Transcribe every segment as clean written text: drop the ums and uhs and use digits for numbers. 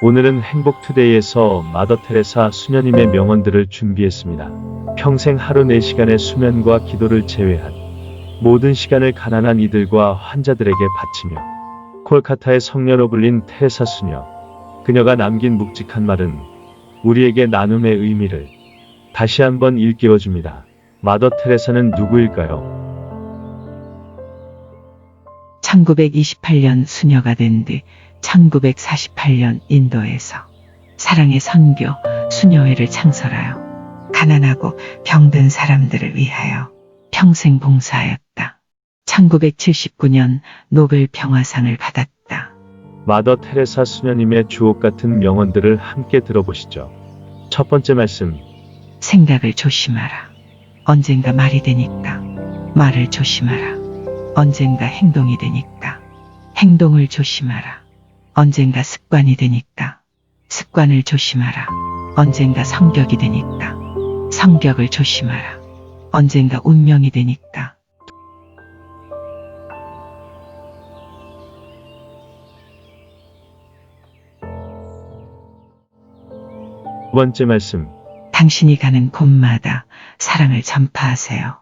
오늘은 행복투데이에서 마더 테레사 수녀님의 명언들을 준비했습니다. 평생 하루 4시간의 수면과 기도를 제외한 모든 시간을 가난한 이들과 환자들에게 바치며 콜카타의 성녀로 불린 테레사 수녀. 그녀가 남긴 묵직한 말은 우리에게 나눔의 의미를 다시 한번 일깨워줍니다. 마더 테레사는 누구일까요? 1928년 수녀가 된 뒤 1948년 인도에서 사랑의 선교 수녀회를 창설하여 가난하고 병든 사람들을 위하여 평생 봉사하였다. 1979년 노벨 평화상을 받았다. 마더 테레사 수녀님의 주옥 같은 명언들을 함께 들어보시죠. 첫 번째 말씀. 생각을 조심하라. 언젠가 말이 되니까. 말을 조심하라. 언젠가 행동이 되니까. 행동을 조심하라. 언젠가 습관이 되니까. 습관을 조심하라. 언젠가 성격이 되니까. 성격을 조심하라. 언젠가 운명이 되니까. 두 번째 말씀. 당신이 가는 곳마다 사랑을 전파하세요.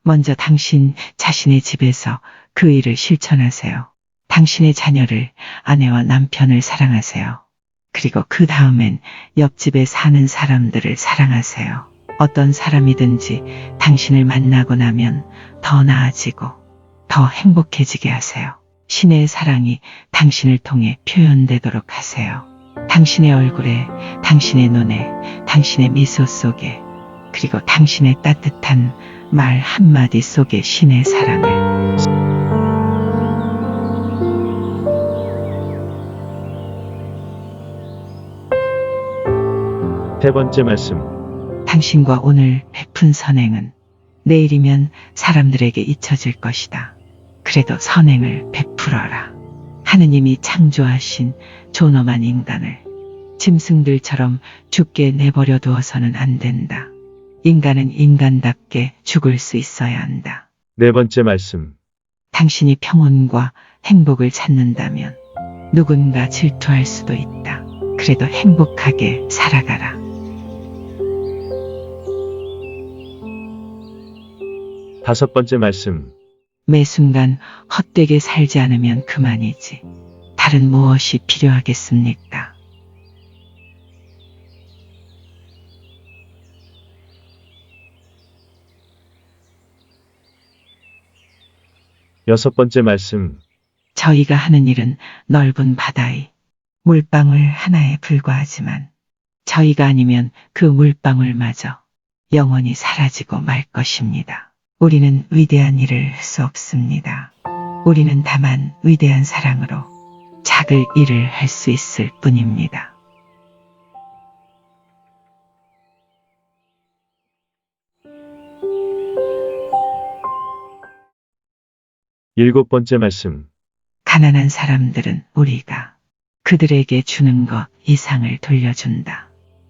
먼저 당신 자신의 집에서 그 일을 실천하세요. 당신의 자녀를, 아내와 남편을 사랑하세요. 그리고 그 다음엔 옆집에 사는 사람들을 사랑하세요. 어떤 사람이든지 당신을 만나고 나면 더 나아지고 더 행복해지게 하세요. 신의 사랑이 당신을 통해 표현되도록 하세요. 당신의 얼굴에, 당신의 눈에, 당신의 미소 속에, 그리고 당신의 따뜻한 말 한마디 속에 신의 사랑을. 세 번째 말씀. 당신과 오늘 베푼 선행은 내일이면 사람들에게 잊혀질 것이다. 그래도 선행을 베풀어라. 하느님이 창조하신 존엄한 인간을 짐승들처럼 죽게 내버려 두어서는 안 된다. 인간은 인간답게 죽을 수 있어야 한다. 네 번째 말씀. 당신이 평온과 행복을 찾는다면 누군가 질투할 수도 있다. 그래도 행복하게 살아가라. 다섯 번째 말씀. 매 순간 헛되게 살지 않으면 그만이지. 다른 무엇이 필요하겠습니까? 여섯 번째 말씀. 저희가 하는 일은 넓은 바다의 물방울 하나에 불과하지만 저희가 아니면 그 물방울마저 영원히 사라지고 말 것입니다. 우리는 위대한 일을 할 수 없습니다. 우리는 다만 위대한 사랑으로 작을 일을 할 수 있을 뿐입니다. 일곱 번째 말씀. 가난한 사람들은 우리가 그들에게 주는 것 이상을 돌려준다.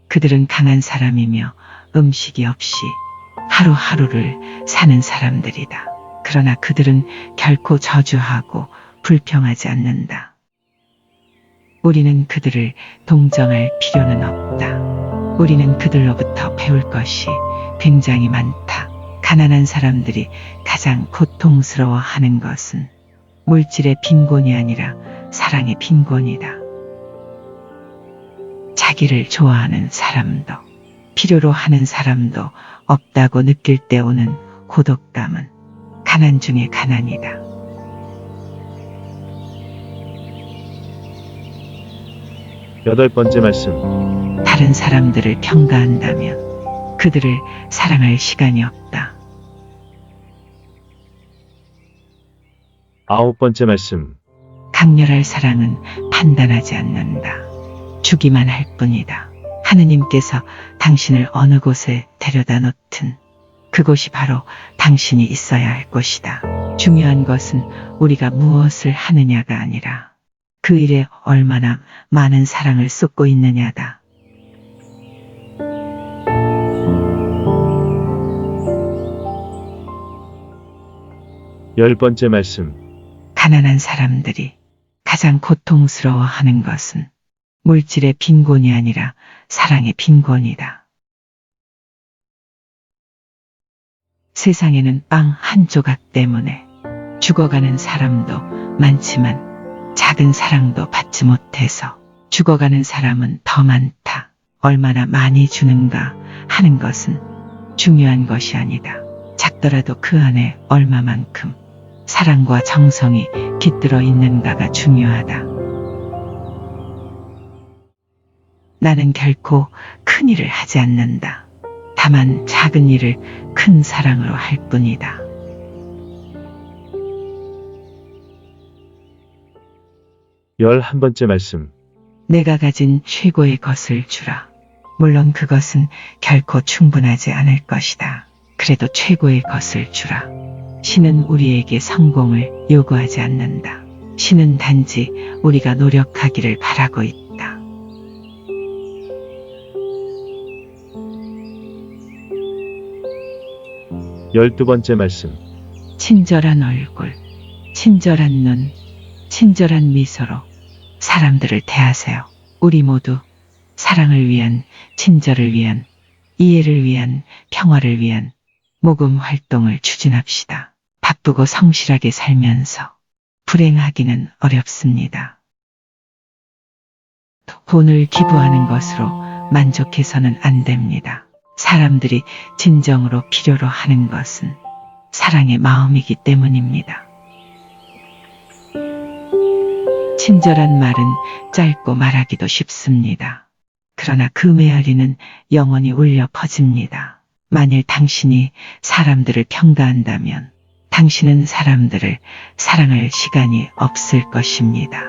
그들은 강한 사람이며 음식이 없이 하루하루를 사는 사람들이다. 그러나 그들은 결코 저주하고 불평하지 않는다. 우리는 그들을 동정할 필요는 없다. 우리는 그들로부터 배울 것이 굉장히 많다. 가난한 사람들이 가장 고통스러워하는 것은 물질의 빈곤이 아니라 사랑의 빈곤이다. 자기를 좋아하는 사람도 필요로 하는 사람도 없다고 느낄 때 오는 고독감은 가난 중의 가난이다. 여덟 번째 말씀. 다른 사람들을 평가한다면 그들을 사랑할 시간이 없다. 아홉 번째 말씀. 강렬할 사랑은 판단하지 않는다. 주기만 할 뿐이다. 하느님께서 당신을 어느 곳에 데려다 놓든 그곳이 바로 당신이 있어야 할 곳이다. 중요한 것은 우리가 무엇을 하느냐가 아니라 그 일에 얼마나 많은 사랑을 쏟고 있느냐다. 열 번째 말씀. 가난한 사람들이 가장 고통스러워하는 것은 물질의 빈곤이 아니라 사랑의 빈곤이다. 세상에는 빵 한 조각 때문에 죽어가는 사람도 많지만 작은 사랑도 받지 못해서 죽어가는 사람은 더 많다. 얼마나 많이 주는가 하는 것은 중요한 것이 아니다. 작더라도 그 안에 얼마만큼 사랑과 정성이 깃들어 있는가가 중요하다. 나는 결코 큰 일을 하지 않는다. 다만 작은 일을 큰 사랑으로 할 뿐이다. 11번째 말씀. 내가 가진 최고의 것을 주라. 물론 그것은 결코 충분하지 않을 것이다. 그래도 최고의 것을 주라. 신은 우리에게 성공을 요구하지 않는다. 신은 단지 우리가 노력하기를 바라고 있다. 12번째 말씀. 친절한 얼굴, 친절한 눈, 친절한 미소로 사람들을 대하세요. 우리 모두 사랑을 위한, 친절을 위한, 이해를 위한, 평화를 위한 모금 활동을 추진합시다. 바쁘고 성실하게 살면서 불행하기는 어렵습니다. 돈을 기부하는 것으로 만족해서는 안 됩니다. 사람들이 진정으로 필요로 하는 것은 사랑의 마음이기 때문입니다. 친절한 말은 짧고 말하기도 쉽습니다. 그러나 그 메아리는 영원히 울려 퍼집니다. 만일 당신이 사람들을 평가한다면 당신은 사람들을 사랑할 시간이 없을 것입니다.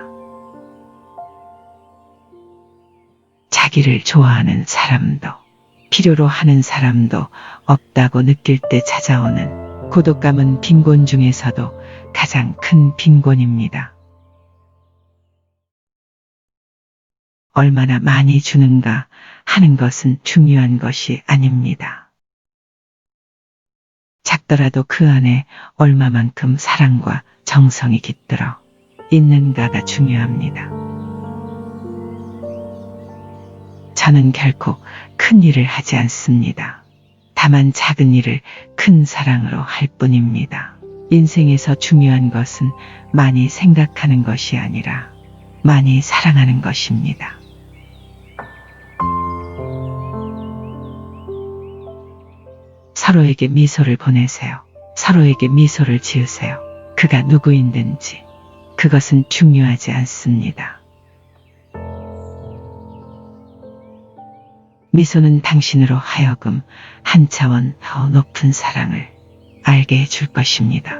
자기를 좋아하는 사람도 필요로 하는 사람도 없다고 느낄 때 찾아오는 고독감은 빈곤 중에서도 가장 큰 빈곤입니다. 얼마나 많이 주는가 하는 것은 중요한 것이 아닙니다. 작더라도 그 안에 얼마만큼 사랑과 정성이 깃들어 있는가가 중요합니다. 저는 결코 큰 일을 하지 않습니다. 다만 작은 일을 큰 사랑으로 할 뿐입니다. 인생에서 중요한 것은 많이 생각하는 것이 아니라 많이 사랑하는 것입니다. 서로에게 미소를 보내세요. 서로에게 미소를 지으세요. 그가 누구인든지 그것은 중요하지 않습니다. 미소는 당신으로 하여금 한 차원 더 높은 사랑을 알게 해줄 것입니다.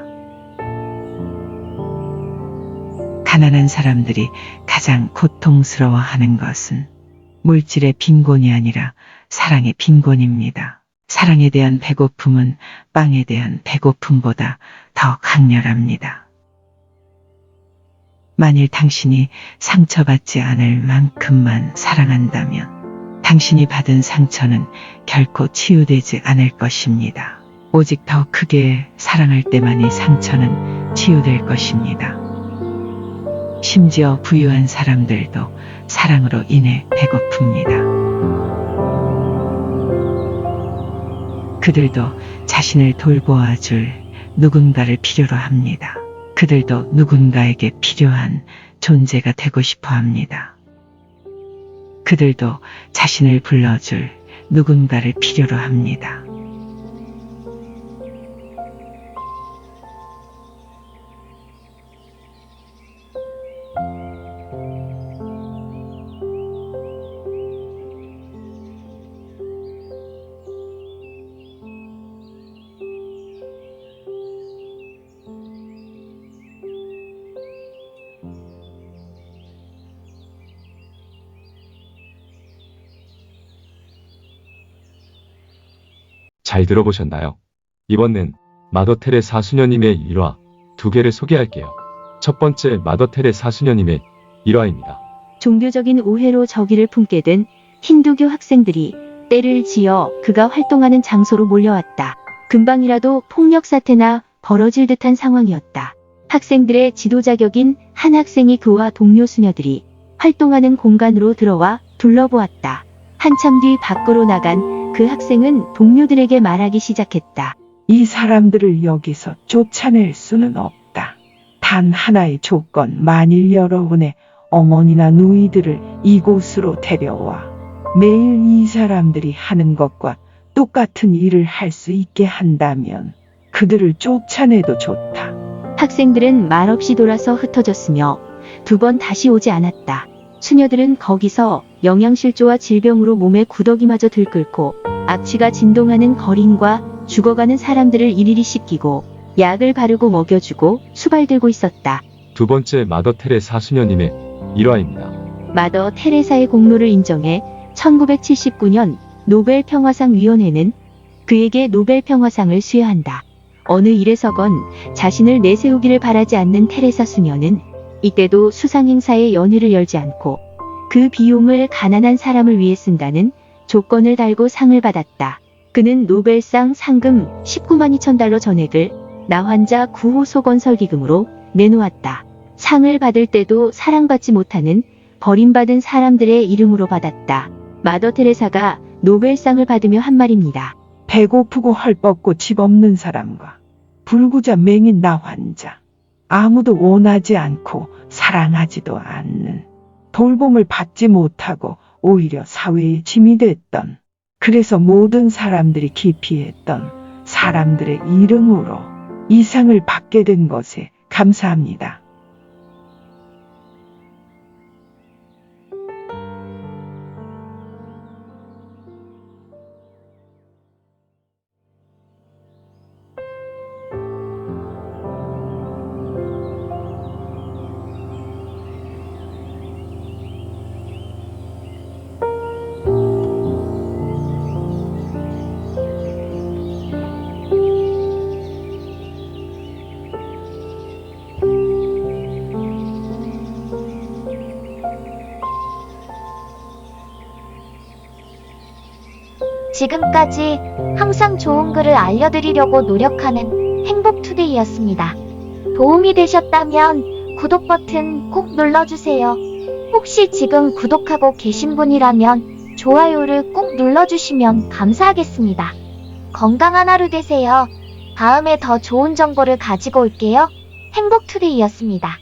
가난한 사람들이 가장 고통스러워하는 것은 물질의 빈곤이 아니라 사랑의 빈곤입니다. 사랑에 대한 배고픔은 빵에 대한 배고픔보다 더 강렬합니다. 만일 당신이 상처받지 않을 만큼만 사랑한다면 당신이 받은 상처는 결코 치유되지 않을 것입니다. 오직 더 크게 사랑할 때만이 상처는 치유될 것입니다. 심지어 부유한 사람들도 사랑으로 인해 배고픕니다. 그들도 자신을 돌보아 줄 누군가를 필요로 합니다. 그들도 누군가에게 필요한 존재가 되고 싶어 합니다. 그들도 자신을 불러줄 누군가를 필요로 합니다. 잘 들어보셨나요? 이번엔 마더 테레사 수녀님의 일화 2개를 소개할게요. 첫 번째 마더 테레사 수녀님의 일화입니다. 종교적인 오해로 저기를 품게 된 힌두교 학생들이 때를 지어 그가 활동하는 장소로 몰려왔다. 금방이라도 폭력 사태나 벌어질 듯한 상황이었다. 학생들의 지도 자격인 한 학생이 그와 동료 수녀들이 활동하는 공간으로 들어와 둘러보았다. 한참 뒤 밖으로 나간 그 학생은 동료들에게 말하기 시작했다. 이 사람들을 여기서 쫓아낼 수는 없다. 단 하나의 조건, 만일 여러분의 어머니나 누이들을 이곳으로 데려와 매일 이 사람들이 하는 것과 똑같은 일을 할 수 있게 한다면 그들을 쫓아내도 좋다. 학생들은 말없이 돌아서 흩어졌으며 2번 다시 오지 않았다. 수녀들은 거기서 영양실조와 질병으로 몸에 구더기마저 들끓고 악취가 진동하는 거린과 죽어가는 사람들을 일일이 씻기고 약을 바르고 먹여주고 수발들고 있었다. 두 번째 마더 테레사 수녀님의 일화입니다. 마더 테레사의 공로를 인정해 1979년 노벨 평화상 위원회는 그에게 노벨 평화상을 수여한다. 어느 일에서건 자신을 내세우기를 바라지 않는 테레사 수녀는 이때도 수상행사에 연회를 열지 않고 그 비용을 가난한 사람을 위해 쓴다는 조건을 달고 상을 받았다. 그는 노벨상 상금 19만 2천 달러 전액을 나환자 구호 소건설 기금으로 내놓았다. 상을 받을 때도 사랑받지 못하는 버림받은 사람들의 이름으로 받았다. 마더 테레사가 노벨상을 받으며 한 말입니다. 배고프고 헐벗고 집 없는 사람과 불구자 맹인 나 환자, 아무도 원하지 않고 사랑하지도 않는, 돌봄을 받지 못하고 오히려 사회의 짐이 됐던, 그래서 모든 사람들이 기피했던 사람들의 이름으로 이 상을 받게 된 것에 감사합니다. 지금까지 항상 좋은 글을 알려드리려고 노력하는 행복투데이였습니다. 도움이 되셨다면 구독 버튼 꼭 눌러주세요. 혹시 지금 구독하고 계신 분이라면 좋아요를 꼭 눌러주시면 감사하겠습니다. 건강한 하루 되세요. 다음에 더 좋은 정보를 가지고 올게요. 행복투데이였습니다.